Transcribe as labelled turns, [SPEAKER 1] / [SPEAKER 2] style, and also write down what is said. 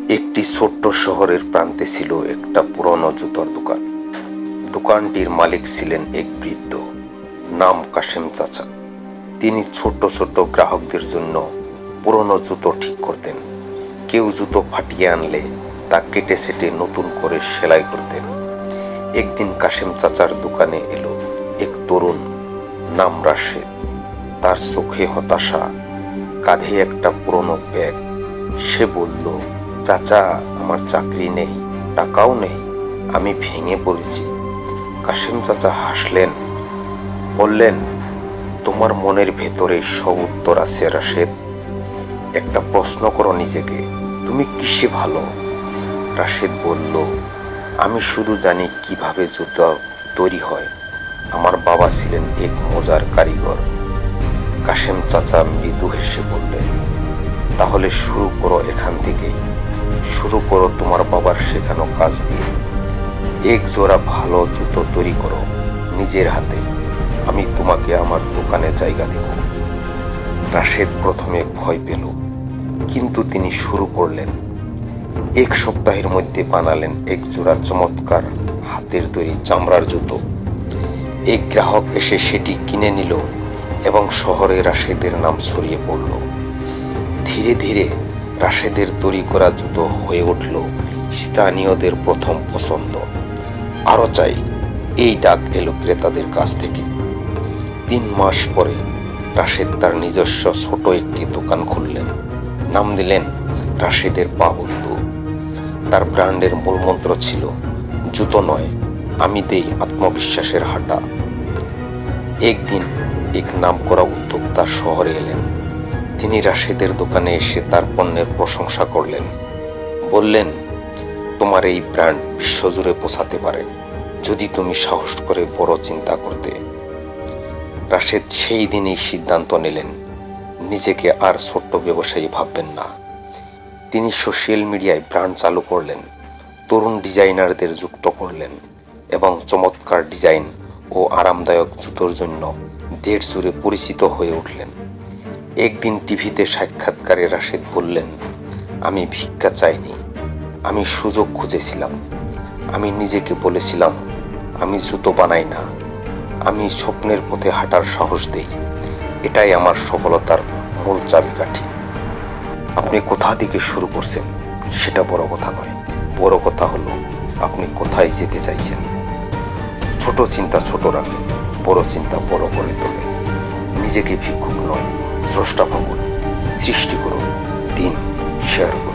[SPEAKER 1] একটি ছোট্ট শহরের প্রান্তে ছিল একটা পুরনো জুতোর দোকান। দোকানটির মালিক ছিলেন এক বৃদ্ধ, নাম কাশেম চাচা। তিনি ছোট ছোট গ্রাহকদের জন্য পুরনো জুতো ঠিক করতেন। কেউ জুতো ফাটিয়ে আনলে তা কেটে সেটে নতুন করে সেলাই করতেন। একদিন কাশেম চাচার দোকানে এলো এক তরুণ, নাম রাশেদ। তার চোখে হতাশা, কাঁধে একটা পুরনো ব্যাগ। সে বলল, চাচা, আমার চাকরি নেই, টাকাও নেই, আমি ভেঙে পড়েছি। কাশেম চাচা হাসলেন, বললেন, তোমার মনের ভেতরে সব উত্তর আছে রাশেদ। একটা প্রশ্ন করো নিজেকে, তুমি কিসে ভালো? রাশেদ বলল, আমি শুধু জানি কিভাবে জুতো তৈরি হয়। আমার বাবা ছিলেন এক মজার কারিগর। কাশেম চাচা মৃদু হেসে বললেন, তাহলে শুরু করো এখান থেকেই। শুরু করো তোমার বাবার শেখানো কাজ দিয়ে। এক জোড়া ভালো জুতো তৈরি করো নিজের হাতে, আমি তোমাকে আমার দোকানে জায়গা দেব। রাশেদ প্রথমে ভয় পেল, কিন্তু তিনি শুরু করলেন। এক সপ্তাহের মধ্যে বানালেন এক জোড়া চমৎকার হাতের তৈরি চামড়ার জুতো। এক গ্রাহক এসে সেটি কিনে নিল এবং শহরে রাশেদের নাম ছড়িয়ে পড়ল। ধীরে ধীরে রাশেদের তৈরি করা জুতো হয়ে উঠল স্থানীয়দের প্রথম পছন্দ। আরো চাই, এই ডাক এলো ক্রেতাদের কাছ থেকে। 3 মাস পরে রাশেদ তার নিজস্ব ছোট একটি দোকান খুললেন। নাম দিলেন রাশেদের পা বন্ধু। তার ব্র্যান্ডের মূলমন্ত্র ছিল, জুতো নয়, আমি দেই আত্মবিশ্বাসের হাঁটা। একদিন এক নামকরা উদ্যোক্তা শহরে এলেন। তিনি রাশেদের দোকানে এসে তার পণ্যের প্রশংসা করলেন। বললেন, তোমার এই ব্র্যান্ড বিশ্বজুড়ে পৌঁছাতে পারে যদি তুমি সাহস করে বড় চিন্তা করতে। রাশেদ সেই দিনই সিদ্ধান্ত নিলেন, নিজেকে আর ছোট্ট ব্যবসায়ী ভাববেন না। তিনি সোশ্যাল মিডিয়ায় ব্র্যান্ড চালু করলেন, তরুণ ডিজাইনারদের যুক্ত করলেন এবং চমৎকার ডিজাইন ও আরামদায়ক জুতোর জন্য দেশ জুড়ে পরিচিত হয়ে উঠলেন। একদিন টিভিতে সাক্ষাৎকারে রাশেদ বললেন, আমি ভিক্ষা চাইনি, আমি সুযোগ খুঁজেছিলাম। আমি নিজেকে বলেছিলাম, আমি জুতো বানাই না, আমি স্বপ্নের পথে হাঁটার সাহস দেই। এটাই আমার সফলতার মূল চাবিকাঠি। আপনি কোথা থেকে শুরু করছেন সেটা বড় কথা নয়, বড় কথা হলো আপনি কোথায় যেতে চাইছেন। ছোট চিন্তা ছোট রাখে, বড় চিন্তা বড় করে তোলে। নিজেকে ভিক্ষুক নয়, স্রষ্টা ভাবুন, সৃষ্টি করুন, দিন শেয়ার করুন।